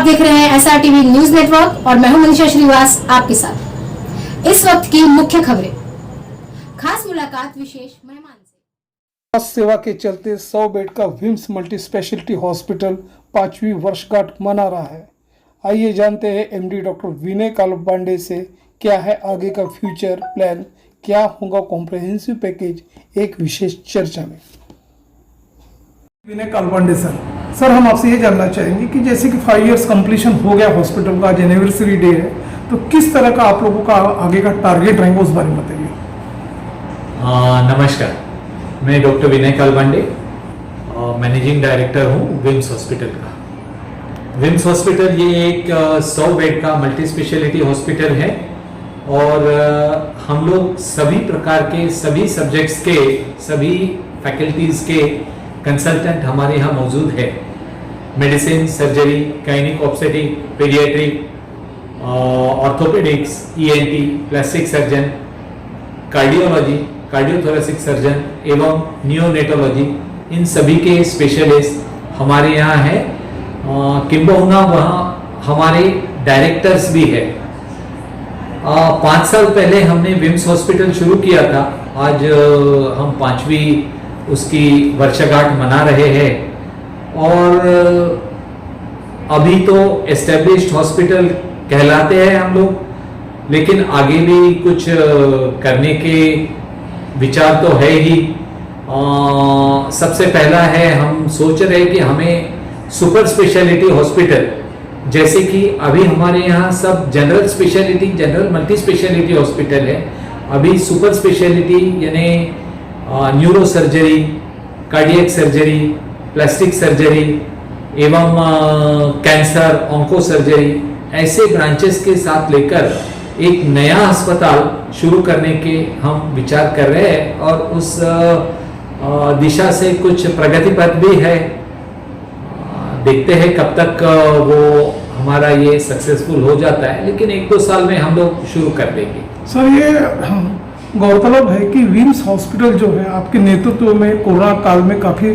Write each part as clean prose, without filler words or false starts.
देख रहे हैं SRTV न्यूज नेटवर्क और मैं हूं मनीषा श्रीवास आपके साथ। इस वक्त की मुख्य खबरें, खास मुलाकात विशेष मेहमान से। स्वास्थ्य सेवा के चलते 100 बेड का विम्स मल्टी स्पेशलिटी हॉस्पिटल 5वीं वर्षगांठ मना रहा है। आइए जानते हैं MD डॉक्टर विनय कालपांडे से क्या है आगे का फ्यूचर प्लान, क्या होगा कॉम्प्रिहेंसिव पैकेज, एक विशेष चर्चा में। विनय कालपांडे सर, हम आपसे ये जानना चाहेंगे कि जैसे कि 5 इयर्स कंप्लीशन हो गया हॉस्पिटल का, आज एनिवर्सरी डे है, तो किस तरह का आप लोगों का आगे का टारगेट रहेगा उस बारे में बताइए। नमस्कार, मैं डॉक्टर विनय कालपांडे, मैनेजिंग डायरेक्टर हूँ विम्स हॉस्पिटल का। विम्स हॉस्पिटल ये एक 100 बेड का मल्टी स्पेशलिटी हॉस्पिटल है और हम लोग सभी प्रकार के, सभी सब्जेक्ट्स के, सभी फैकल्टीज़ के कंसल्टेंट हमारे यहाँ मौजूद है। Medicine, surgery, gynaec obstetric, paediatric, orthopaedics, ENT, plastic surgeon, cardiology, cardiothoracic surgeon एवं नियोनेटोलॉजी, इन सभी के स्पेशलिस्ट हमारे यहाँ है। किंबहुना वहाँ हमारे डायरेक्टर्स भी है। 5 साल पहले हमने विम्स हॉस्पिटल शुरू किया था। आज हम 5वीं उसकी वर्षगांठ मना रहे हैं और अभी तो एस्टेब्लिश्ड हॉस्पिटल कहलाते हैं हम लोग, लेकिन आगे भी कुछ करने के विचार तो है ही। सबसे पहला है, हम सोच रहे हैं कि हमें सुपर स्पेशलिटी हॉस्पिटल, जैसे कि अभी हमारे यहाँ सब general speciality, general multi speciality hospital है, अभी सुपर स्पेशलिटी यानी neuro surgery, cardiac surgery, plastic surgery एवं कैंसर, ऑन्को सर्जरी, ऐसे ब्रांचेस के साथ लेकर एक नया अस्पताल शुरू करने के हम विचार कर रहे हैं और उस दिशा से कुछ प्रगति पथ भी है। देखते हैं कब तक वो हमारा ये सक्सेसफुल हो जाता है, लेकिन 1-2 साल में हम लोग शुरू कर देंगे। सर, ये गौरतलब है कि विम्स हॉस्पिटल जो है आपके नेतृत्व में कोरोना काल में काफ़ी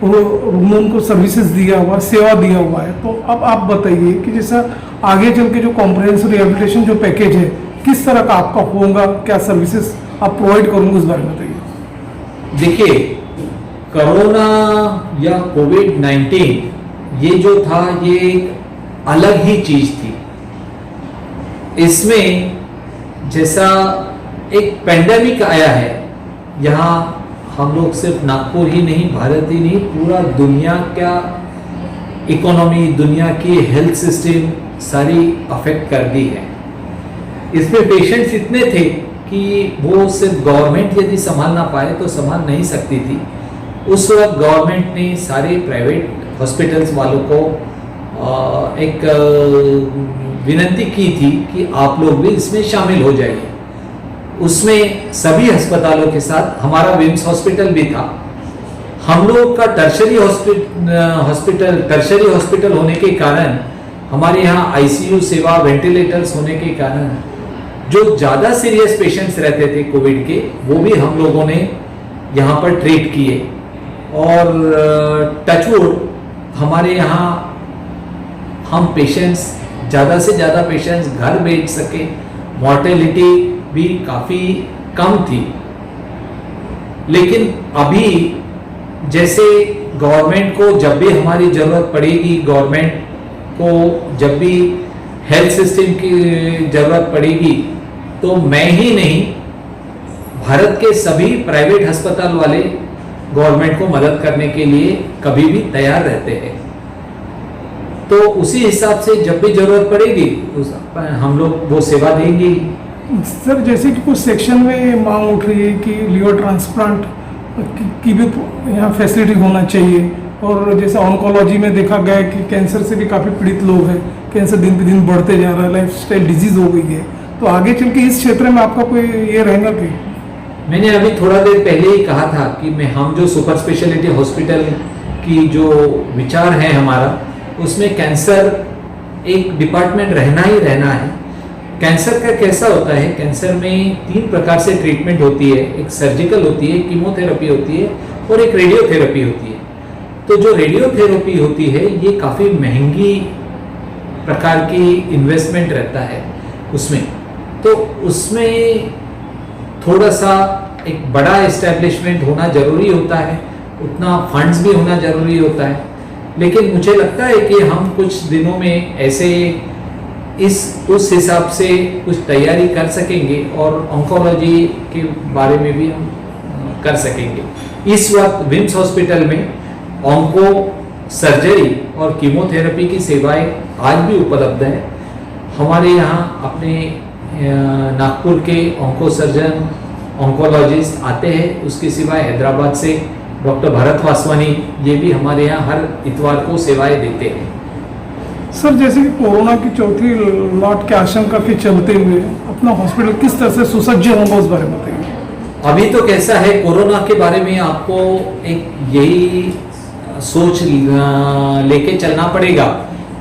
उनको सर्विसेज दिया हुआ, सेवा दिया हुआ है। तो अब आप बताइए कि जैसा आगे चल के जो कॉम्प्रिहेंसिव रिहेबिलिटेशन जो पैकेज है, किस तरह का आपका होगा, क्या सर्विसेज आप प्रोवाइड करोगे, उस बारे में बताइए। देखिए, कोरोना या कोविड-19 ये जो था, ये एक अलग ही चीज थी। इसमें जैसा एक पेंडेमिक आया है, यहाँ हम लोग सिर्फ नागपुर ही नहीं, भारत ही नहीं, पूरा दुनिया का इकोनॉमी, दुनिया की हेल्थ सिस्टम सारी अफेक्ट कर दी है। इसमें पेशेंट्स इतने थे कि वो सिर्फ गवर्नमेंट यदि संभाल ना पाए तो संभाल नहीं सकती थी। उस वक्त गवर्नमेंट ने सारे प्राइवेट हॉस्पिटल्स वालों को एक विनती की थी कि आप लोग भी इसमें शामिल हो जाइए। उसमें सभी अस्पतालों के साथ हमारा विम्स हॉस्पिटल भी था। हम लोग का टर्शरी हॉस्पिटल होने के कारण, हमारे यहाँ ICU सेवा, वेंटिलेटर्स होने के कारण जो ज़्यादा सीरियस पेशेंट्स रहते थे कोविड के, वो भी हम लोगों ने यहाँ पर ट्रीट किए और टचवुड हमारे यहाँ हम पेशेंट्स, ज़्यादा से ज़्यादा पेशेंट्स घर भेज सके, मॉर्टेलिटी भी काफ़ी कम थी। लेकिन अभी जैसे गवर्नमेंट को जब भी हमारी ज़रूरत पड़ेगी, गवर्नमेंट को जब भी हेल्थ सिस्टम की ज़रूरत पड़ेगी, तो मैं ही नहीं, भारत के सभी प्राइवेट अस्पताल वाले गवर्नमेंट को मदद करने के लिए कभी भी तैयार रहते हैं। तो उसी हिसाब से जब भी जरूरत पड़ेगी हम लोग वो सेवा देंगे। सर, जैसे कि कुछ सेक्शन में मांग उठ रही है कि लीवर ट्रांसप्लांट की भी यहाँ फैसिलिटी होना चाहिए, और जैसे ऑन्कोलॉजी में देखा गया कि कैंसर से भी काफ़ी पीड़ित लोग हैं, कैंसर दिन पे दिन बढ़ते जा रहा है, लाइफस्टाइल डिजीज हो गई है। तो आगे चल के इस क्षेत्र में आपका कोई ये रहेगा कि? मैंने अभी थोड़ा देर पहले ही कहा था कि हम जो सुपर स्पेशलिटी हॉस्पिटल की जो विचार है हमारा, उसमें कैंसर एक डिपार्टमेंट रहना ही रहना है। कैंसर का कैसा होता है, कैंसर में 3 प्रकार से ट्रीटमेंट होती है। एक सर्जिकल होती है, कीमोथेरेपी होती है और एक रेडियोथेरेपी होती है। तो जो रेडियोथेरेपी होती है ये काफ़ी महंगी प्रकार की इन्वेस्टमेंट रहता है उसमें, तो उसमें थोड़ा सा एक बड़ा एस्टेब्लिशमेंट होना जरूरी होता है, उतना फंड्स भी होना जरूरी होता है। लेकिन मुझे लगता है कि हम कुछ दिनों में ऐसे उस हिसाब से कुछ तैयारी कर सकेंगे और ऑन्कोलॉजी के बारे में भी हम कर सकेंगे। इस वक्त विम्स हॉस्पिटल में ऑन्को सर्जरी और कीमोथेरेपी की सेवाएं आज भी उपलब्ध है। हमारे यहाँ अपने नागपुर के ऑन्को सर्जन ऑन्कोलॉजिस्ट आते हैं, उसके सिवाय हैदराबाद से डॉक्टर भरत वासवानी ये भी हमारे यहाँ हर इतवार को सेवाएं देते हैं। सर, जैसे कि कोरोना की चौथी लौट के आशंका के चलते हुए अपना हॉस्पिटल किस तरह से सुसज्ज होगा उस बारे में बताइए। अभी तो कैसा है, कोरोना के बारे में आपको एक यही सोच लेके चलना पड़ेगा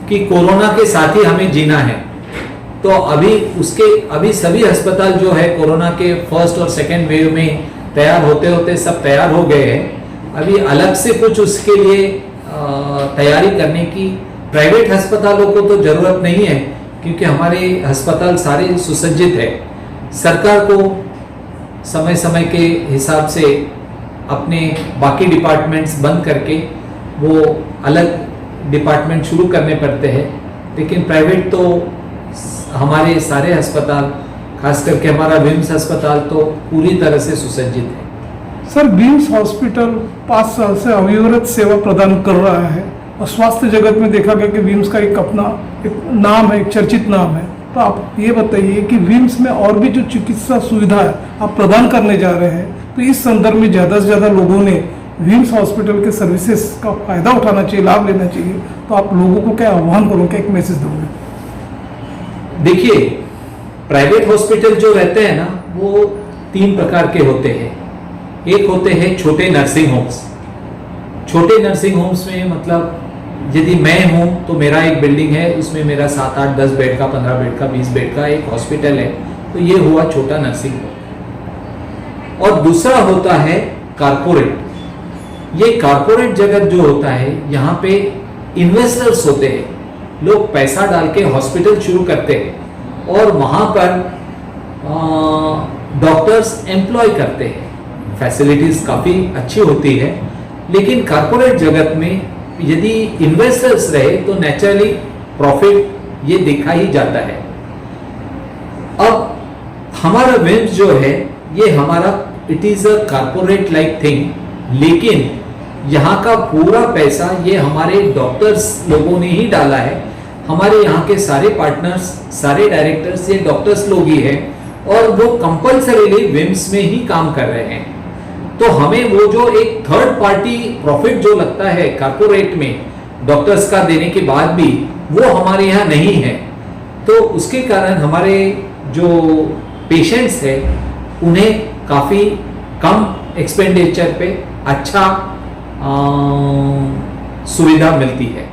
कि कोरोना के साथ ही हमें जीना है। तो अभी सभी अस्पताल जो है कोरोना के फर्स्ट और सेकेंड वेव में तैयार होते होते सब तैयार हो गए हैं। अभी अलग से कुछ उसके लिए तैयारी करने की प्राइवेट अस्पतालों को तो जरूरत नहीं है, क्योंकि हमारे अस्पताल सारे सुसज्जित है। सरकार को समय समय के हिसाब से अपने बाकी डिपार्टमेंट्स बंद करके वो अलग डिपार्टमेंट शुरू करने पड़ते हैं, लेकिन प्राइवेट तो हमारे सारे अस्पताल, खास करके हमारा विम्स अस्पताल तो पूरी तरह से सुसज्जित है। सर, विम्स हॉस्पिटल 5 साल से अविरत सेवा प्रदान कर रहा है और स्वास्थ्य जगत में देखा गया कि विम्स का एक अपना एक नाम है, एक चर्चित नाम है। तो आप ये बताइए कि विम्स में और भी जो चिकित्सा सुविधा है आप प्रदान करने जा रहे हैं, तो इस संदर्भ में ज़्यादा से ज़्यादा लोगों ने विम्स हॉस्पिटल के सर्विसेज का फायदा उठाना चाहिए, लाभ लेना चाहिए। तो आप लोगों को क्या आह्वान करोगे, क्या एक मैसेज दोगे? देखिए, प्राइवेट हॉस्पिटल जो रहते हैं ना, वो 3 प्रकार के होते हैं। एक होते हैं छोटे नर्सिंग होम्स। छोटे नर्सिंग होम्स में मतलब यदि मैं हूं तो मेरा एक बिल्डिंग है, उसमें मेरा 7, 8, 10 बेड का, 15 बेड का, 20 बेड का एक हॉस्पिटल है, तो ये हुआ छोटा नर्सिंग होम। और दूसरा होता है कारपोरेट। ये कारपोरेट जगत जो होता है, यहाँ पे इन्वेस्टर्स होते हैं, लोग पैसा डाल के हॉस्पिटल शुरू करते हैं और वहां पर डॉक्टर्स एम्प्लॉय करते हैं, फैसिलिटीज काफी अच्छी होती है। लेकिन कारपोरेट जगत में यदि इन्वेस्टर्स रहे तो नेचुरली प्रॉफिट ये देखा ही जाता है। अब हमारा विम्स जो है ये हमारा it is a corporate like thing, लेकिन यहाँ का पूरा पैसा ये हमारे डॉक्टर्स लोगों ने ही डाला है। हमारे यहाँ के सारे पार्टनर्स, सारे डायरेक्टर्स ये डॉक्टर्स लोग ही हैं और वो कंपल्सरीली विम्स में ही काम कर रहे हैं। तो हमें वो जो एक थर्ड पार्टी प्रॉफिट जो लगता है कारपोरेट में डॉक्टर्स का देने के बाद भी, वो हमारे यहाँ नहीं है। तो उसके कारण हमारे जो पेशेंट्स हैं उन्हें काफ़ी कम एक्सपेंडिचर पे अच्छा सुविधा मिलती है।